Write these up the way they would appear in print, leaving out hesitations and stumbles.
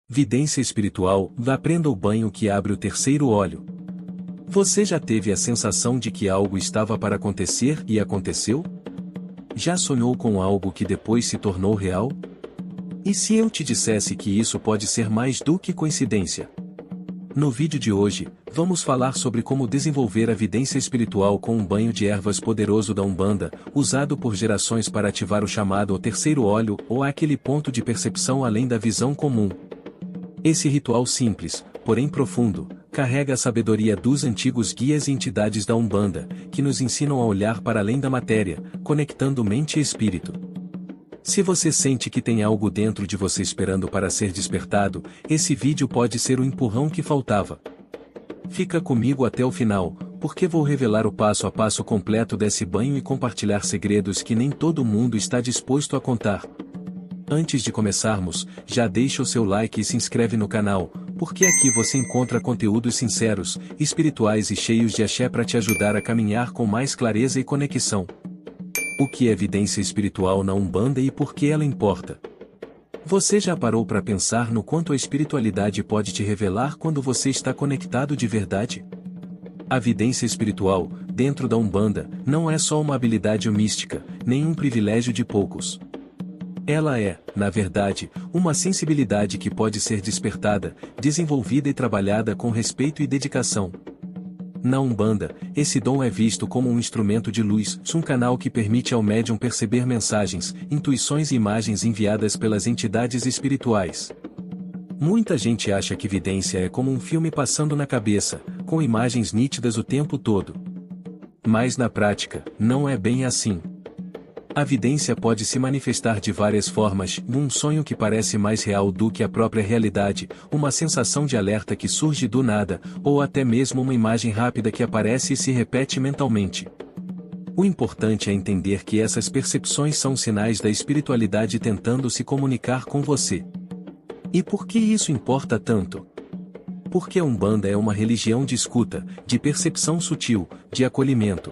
Vidência espiritual, aprenda o banho que abre o terceiro olho. Você já teve a sensação de que algo estava para acontecer e aconteceu? Já sonhou com algo que depois se tornou real? E se eu te dissesse que isso pode ser mais do que coincidência? No vídeo de hoje, vamos falar sobre como desenvolver a vidência espiritual com um banho de ervas poderoso da Umbanda, usado por gerações para ativar o chamado o terceiro olho ou aquele ponto de percepção além da visão comum. Esse ritual simples, porém profundo, carrega a sabedoria dos antigos guias e entidades da Umbanda, que nos ensinam a olhar para além da matéria, conectando mente e espírito. Se você sente que tem algo dentro de você esperando para ser despertado, esse vídeo pode ser o empurrão que faltava. Fica comigo até o final, porque vou revelar o passo a passo completo desse banho e compartilhar segredos que nem todo mundo está disposto a contar. Antes de começarmos, já deixa o seu like e se inscreve no canal, porque aqui você encontra conteúdos sinceros, espirituais e cheios de axé para te ajudar a caminhar com mais clareza e conexão. O que é evidência espiritual na Umbanda e por que ela importa? Você já parou para pensar no quanto a espiritualidade pode te revelar quando você está conectado de verdade? A vidência espiritual, dentro da Umbanda, não é só uma habilidade mística, nem um privilégio de poucos. Ela é, na verdade, uma sensibilidade que pode ser despertada, desenvolvida e trabalhada com respeito e dedicação. Na Umbanda, esse dom é visto como um instrumento de luz, um canal que permite ao médium perceber mensagens, intuições e imagens enviadas pelas entidades espirituais. Muita gente acha que vidência é como um filme passando na cabeça, com imagens nítidas o tempo todo. Mas na prática, não é bem assim. A vidência pode se manifestar de várias formas, um sonho que parece mais real do que a própria realidade, uma sensação de alerta que surge do nada, ou até mesmo uma imagem rápida que aparece e se repete mentalmente. O importante é entender que essas percepções são sinais da espiritualidade tentando se comunicar com você. E por que isso importa tanto? Porque a Umbanda é uma religião de escuta, de percepção sutil, de acolhimento.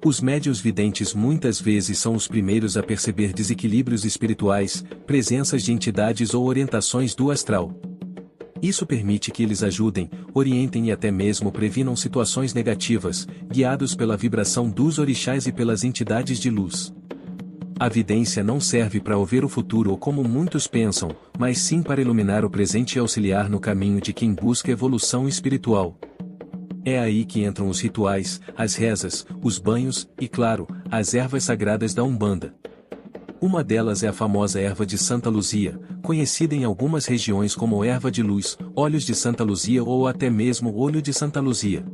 Os médiuns videntes muitas vezes são os primeiros a perceber desequilíbrios espirituais, presenças de entidades ou orientações do astral. Isso permite que eles ajudem, orientem e até mesmo previnam situações negativas, guiados pela vibração dos orixás e pelas entidades de luz. A vidência não serve para ouvir o futuro ou como muitos pensam, mas sim para iluminar o presente e auxiliar no caminho de quem busca evolução espiritual. É aí que entram os rituais, as rezas, os banhos, e claro, as ervas sagradas da Umbanda. Uma delas é a famosa erva de Santa Luzia, conhecida em algumas regiões como erva de luz, óleos de Santa Luzia ou até mesmo olho de Santa Luzia.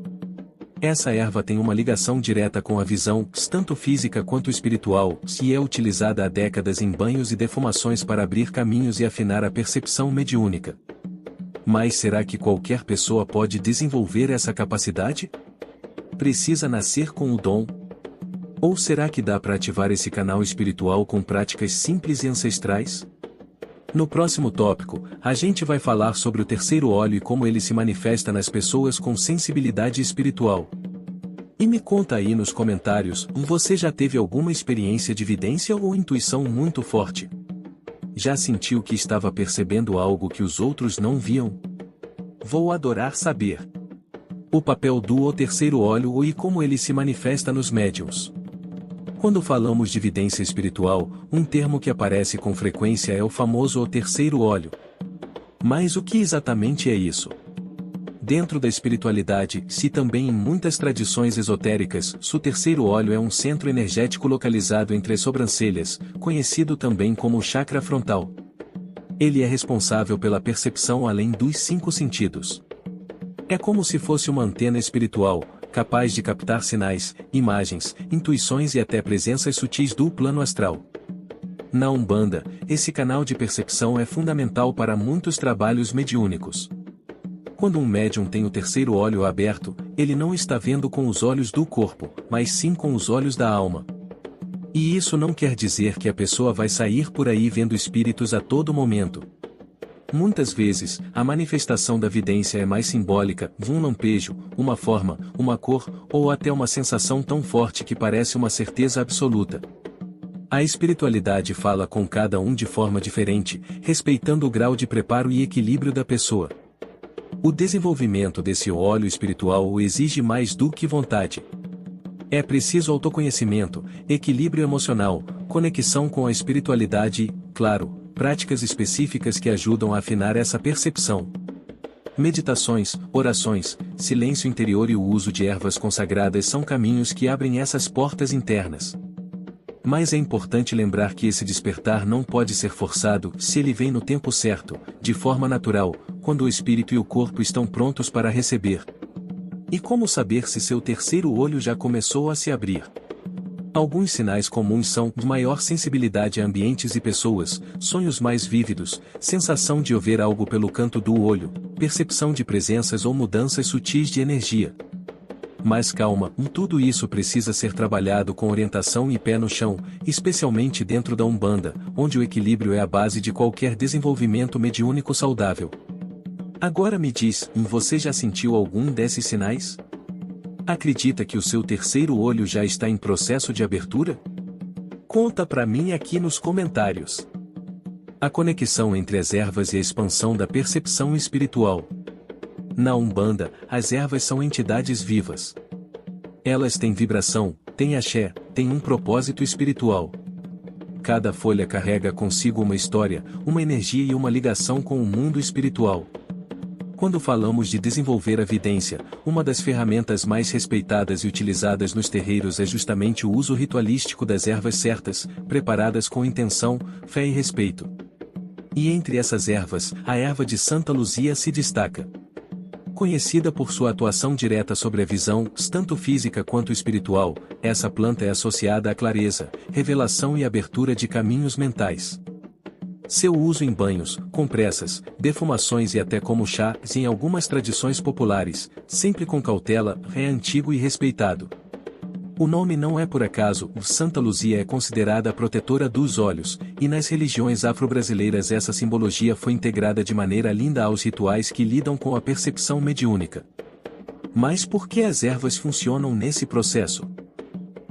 Essa erva tem uma ligação direta com a visão, tanto física quanto espiritual, e é utilizada há décadas em banhos e defumações para abrir caminhos e afinar a percepção mediúnica. Mas será que qualquer pessoa pode desenvolver essa capacidade? Precisa nascer com o dom? Ou será que dá para ativar esse canal espiritual com práticas simples e ancestrais? No próximo tópico, a gente vai falar sobre o terceiro olho e como ele se manifesta nas pessoas com sensibilidade espiritual. E me conta aí nos comentários, você já teve alguma experiência de vidência ou intuição muito forte? Já sentiu que estava percebendo algo que os outros não viam? Vou adorar saber. O papel do o terceiro olho e como ele se manifesta nos médiuns. Quando falamos de vidência espiritual, um termo que aparece com frequência é o famoso o terceiro olho. Mas o que exatamente é isso? Dentro da espiritualidade, se também em muitas tradições esotéricas, o terceiro olho é um centro energético localizado entre as sobrancelhas, conhecido também como chakra frontal. Ele é responsável pela percepção além dos 5 sentidos. É como se fosse uma antena espiritual, capaz de captar sinais, imagens, intuições e até presenças sutis do plano astral. Na Umbanda, esse canal de percepção é fundamental para muitos trabalhos mediúnicos. Quando um médium tem o terceiro olho aberto, ele não está vendo com os olhos do corpo, mas sim com os olhos da alma. E isso não quer dizer que a pessoa vai sair por aí vendo espíritos a todo momento. Muitas vezes, a manifestação da vidência é mais simbólica, um lampejo, uma forma, uma cor, ou até uma sensação tão forte que parece uma certeza absoluta. A espiritualidade fala com cada um de forma diferente, respeitando o grau de preparo e equilíbrio da pessoa. O desenvolvimento desse óleo espiritual o exige mais do que vontade. É preciso autoconhecimento, equilíbrio emocional, conexão com a espiritualidade e, claro, práticas específicas que ajudam a afinar essa percepção. Meditações, orações, silêncio interior e o uso de ervas consagradas são caminhos que abrem essas portas internas. Mas é importante lembrar que esse despertar não pode ser forçado se ele vem no tempo certo, de forma natural, quando o espírito e o corpo estão prontos para receber. E como saber se seu terceiro olho já começou a se abrir? Alguns sinais comuns são maior sensibilidade a ambientes e pessoas, sonhos mais vívidos, sensação de ouvir algo pelo canto do olho, percepção de presenças ou mudanças sutis de energia. Mas calma, tudo isso precisa ser trabalhado com orientação e pé no chão, especialmente dentro da Umbanda, onde o equilíbrio é a base de qualquer desenvolvimento mediúnico saudável. Agora me diz, você já sentiu algum desses sinais? Acredita que o seu terceiro olho já está em processo de abertura? Conta pra mim aqui nos comentários. A conexão entre as ervas e a expansão da percepção espiritual. Na Umbanda, as ervas são entidades vivas. Elas têm vibração, têm axé, têm um propósito espiritual. Cada folha carrega consigo uma história, uma energia e uma ligação com o mundo espiritual. Quando falamos de desenvolver a vidência, uma das ferramentas mais respeitadas e utilizadas nos terreiros é justamente o uso ritualístico das ervas certas, preparadas com intenção, fé e respeito. E entre essas ervas, a erva de Santa Luzia se destaca. Conhecida por sua atuação direta sobre a visão, tanto física quanto espiritual, essa planta é associada à clareza, revelação e abertura de caminhos mentais. Seu uso em banhos, compressas, defumações e até como chá, em algumas tradições populares, sempre com cautela, é antigo e respeitado. O nome não é por acaso, Santa Luzia é considerada a protetora dos olhos, e nas religiões afro-brasileiras essa simbologia foi integrada de maneira linda aos rituais que lidam com a percepção mediúnica. Mas por que as ervas funcionam nesse processo?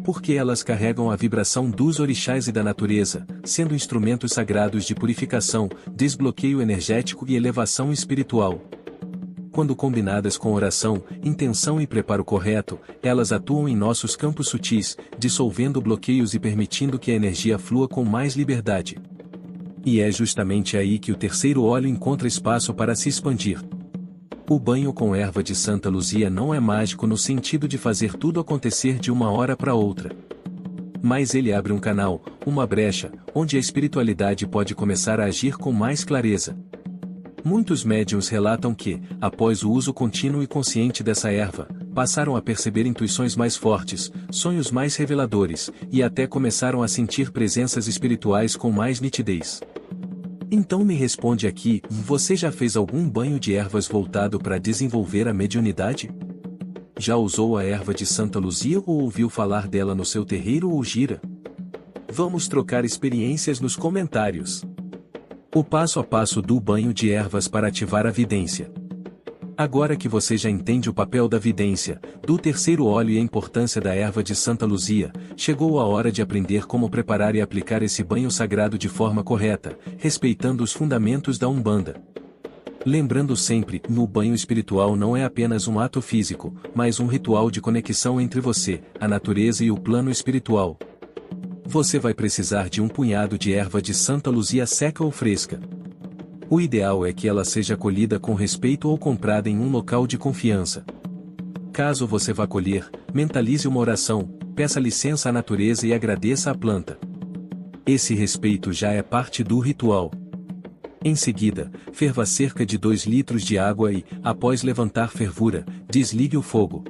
Porque elas carregam a vibração dos orixás e da natureza, sendo instrumentos sagrados de purificação, desbloqueio energético e elevação espiritual. Quando combinadas com oração, intenção e preparo correto, elas atuam em nossos campos sutis, dissolvendo bloqueios e permitindo que a energia flua com mais liberdade. E é justamente aí que o terceiro olho encontra espaço para se expandir. O banho com erva de Santa Luzia não é mágico no sentido de fazer tudo acontecer de uma hora para outra. Mas ele abre um canal, uma brecha, onde a espiritualidade pode começar a agir com mais clareza. Muitos médiuns relatam que, após o uso contínuo e consciente dessa erva, passaram a perceber intuições mais fortes, sonhos mais reveladores, e até começaram a sentir presenças espirituais com mais nitidez. Então me responde aqui, você já fez algum banho de ervas voltado para desenvolver a mediunidade? Já usou a erva de Santa Luzia ou ouviu falar dela no seu terreiro ou gira? Vamos trocar experiências nos comentários. O passo a passo do banho de ervas para ativar a vidência. Agora que você já entende o papel da vidência, do terceiro olho e a importância da erva de Santa Luzia, chegou a hora de aprender como preparar e aplicar esse banho sagrado de forma correta, respeitando os fundamentos da Umbanda. Lembrando sempre, no banho espiritual não é apenas um ato físico, mas um ritual de conexão entre você, a natureza e o plano espiritual. Você vai precisar de um punhado de erva de Santa Luzia seca ou fresca. O ideal é que ela seja colhida com respeito ou comprada em um local de confiança. Caso você vá colher, mentalize uma oração, peça licença à natureza e agradeça a planta. Esse respeito já é parte do ritual. Em seguida, ferva cerca de 2 litros de água e, após levantar fervura, desligue o fogo.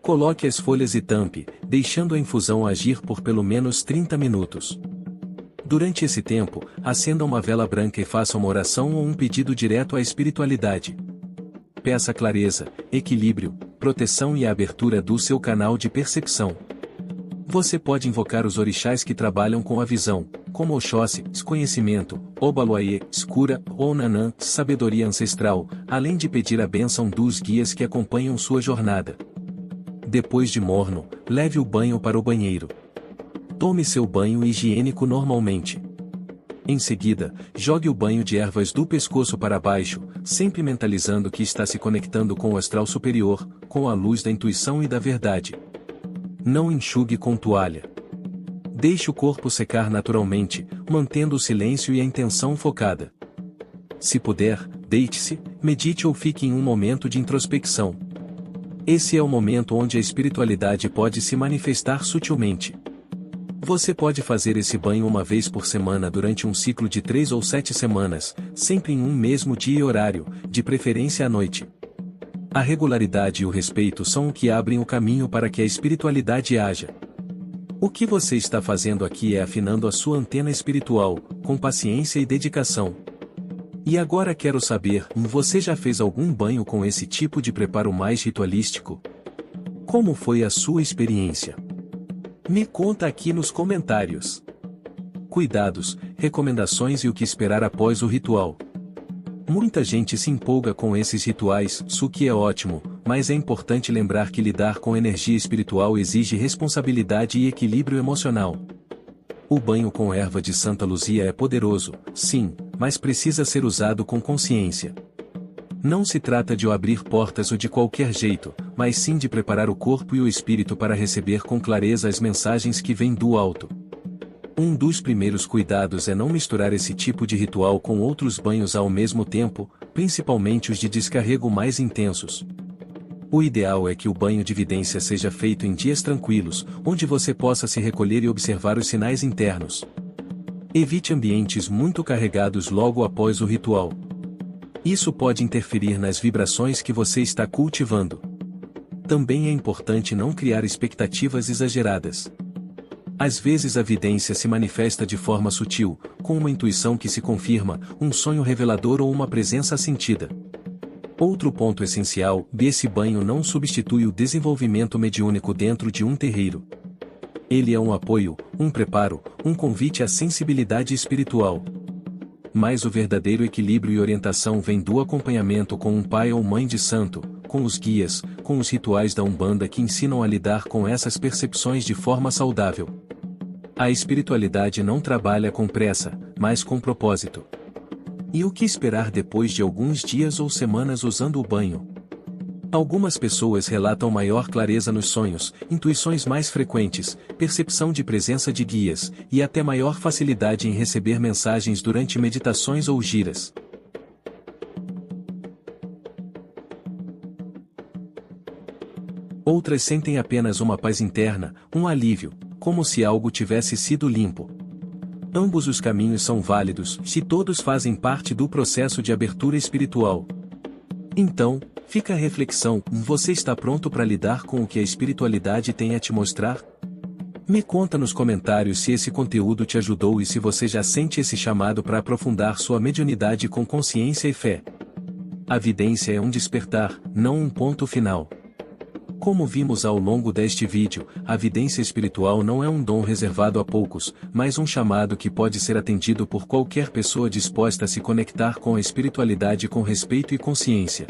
Coloque as folhas e tampe, deixando a infusão agir por pelo menos 30 minutos. Durante esse tempo, acenda uma vela branca e faça uma oração ou um pedido direto à espiritualidade. Peça clareza, equilíbrio, proteção e a abertura do seu canal de percepção. Você pode invocar os orixás que trabalham com a visão, como Oxóssi, conhecimento, Obaluayê, escura, ou Nanã, sabedoria ancestral, além de pedir a bênção dos guias que acompanham sua jornada. Depois de morno, leve o banho para o banheiro. Tome seu banho higiênico normalmente. Em seguida, jogue o banho de ervas do pescoço para baixo, sempre mentalizando que está se conectando com o astral superior, com a luz da intuição e da verdade. Não enxugue com toalha. Deixe o corpo secar naturalmente, mantendo o silêncio e a intenção focada. Se puder, deite-se, medite ou fique em um momento de introspecção. Esse é o momento onde a espiritualidade pode se manifestar sutilmente. Você pode fazer esse banho uma vez por semana durante um ciclo de 3 ou 7 semanas, sempre em um mesmo dia e horário, de preferência à noite. A regularidade e o respeito são o que abrem o caminho para que a espiritualidade haja. O que você está fazendo aqui é afinando a sua antena espiritual, com paciência e dedicação. E agora quero saber, você já fez algum banho com esse tipo de preparo mais ritualístico? Como foi a sua experiência? Me conta aqui nos comentários. Cuidados, recomendações e o que esperar após o ritual. Muita gente se empolga com esses rituais, o que é ótimo, mas é importante lembrar que lidar com energia espiritual exige responsabilidade e equilíbrio emocional. O banho com erva de Santa Luzia é poderoso, sim, mas precisa ser usado com consciência. Não se trata de abrir portas ou de qualquer jeito, mas sim de preparar o corpo e o espírito para receber com clareza as mensagens que vêm do alto. Um dos primeiros cuidados é não misturar esse tipo de ritual com outros banhos ao mesmo tempo, principalmente os de descarrego mais intensos. O ideal é que o banho de vidência seja feito em dias tranquilos, onde você possa se recolher e observar os sinais internos. Evite ambientes muito carregados logo após o ritual. Isso pode interferir nas vibrações que você está cultivando. Também é importante não criar expectativas exageradas. Às vezes a vidência se manifesta de forma sutil, com uma intuição que se confirma, um sonho revelador ou uma presença sentida. Outro ponto essencial, esse banho não substitui o desenvolvimento mediúnico dentro de um terreiro. Ele é um apoio, um preparo, um convite à sensibilidade espiritual. Mas o verdadeiro equilíbrio e orientação vem do acompanhamento com um pai ou mãe de santo, com os guias, com os rituais da Umbanda que ensinam a lidar com essas percepções de forma saudável. A espiritualidade não trabalha com pressa, mas com propósito. E o que esperar depois de alguns dias ou semanas usando o banho? Algumas pessoas relatam maior clareza nos sonhos, intuições mais frequentes, percepção de presença de guias, e até maior facilidade em receber mensagens durante meditações ou giras. Outras sentem apenas uma paz interna, um alívio, como se algo tivesse sido limpo. Ambos os caminhos são válidos, se todos fazem parte do processo de abertura espiritual. Então, fica a reflexão, você está pronto para lidar com o que a espiritualidade tem a te mostrar? Me conta nos comentários se esse conteúdo te ajudou e se você já sente esse chamado para aprofundar sua mediunidade com consciência e fé. A vidência é um despertar, não um ponto final. Como vimos ao longo deste vídeo, a vidência espiritual não é um dom reservado a poucos, mas um chamado que pode ser atendido por qualquer pessoa disposta a se conectar com a espiritualidade com respeito e consciência.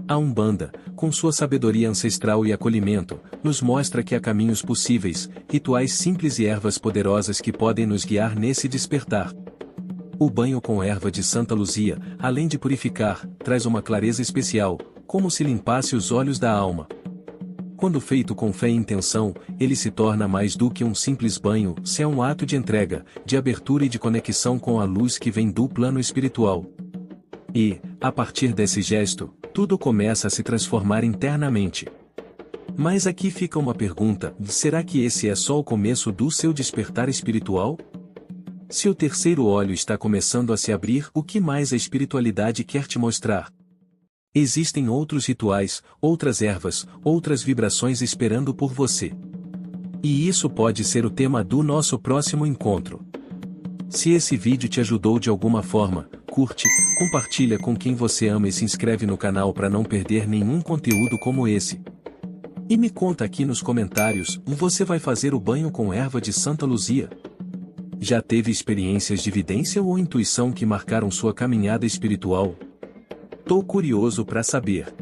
A Umbanda, com sua sabedoria ancestral e acolhimento, nos mostra que há caminhos possíveis, rituais simples e ervas poderosas que podem nos guiar nesse despertar. O banho com erva de Santa Luzia, além de purificar, traz uma clareza especial, como se limpasse os olhos da alma. Quando feito com fé e intenção, ele se torna mais do que um simples banho, se é um ato de entrega, de abertura e de conexão com a luz que vem do plano espiritual. E, a partir desse gesto, tudo começa a se transformar internamente. Mas aqui fica uma pergunta: será que esse é só o começo do seu despertar espiritual? Se o terceiro olho está começando a se abrir, o que mais a espiritualidade quer te mostrar? Existem outros rituais, outras ervas, outras vibrações esperando por você. E isso pode ser o tema do nosso próximo encontro. Se esse vídeo te ajudou de alguma forma, curte, compartilha com quem você ama e se inscreve no canal para não perder nenhum conteúdo como esse. E me conta aqui nos comentários, você vai fazer o banho com erva de Santa Luzia? Já teve experiências de vidência ou intuição que marcaram sua caminhada espiritual? Tô curioso para saber.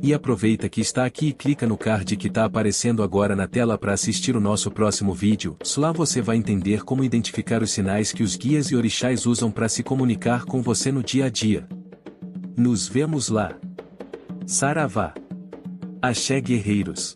E aproveita que está aqui e clica no card que está aparecendo agora na tela para assistir o nosso próximo vídeo. Lá você vai entender como identificar os sinais que os guias e orixás usam para se comunicar com você no dia a dia. Nos vemos lá. Saravá. Axé, guerreiros.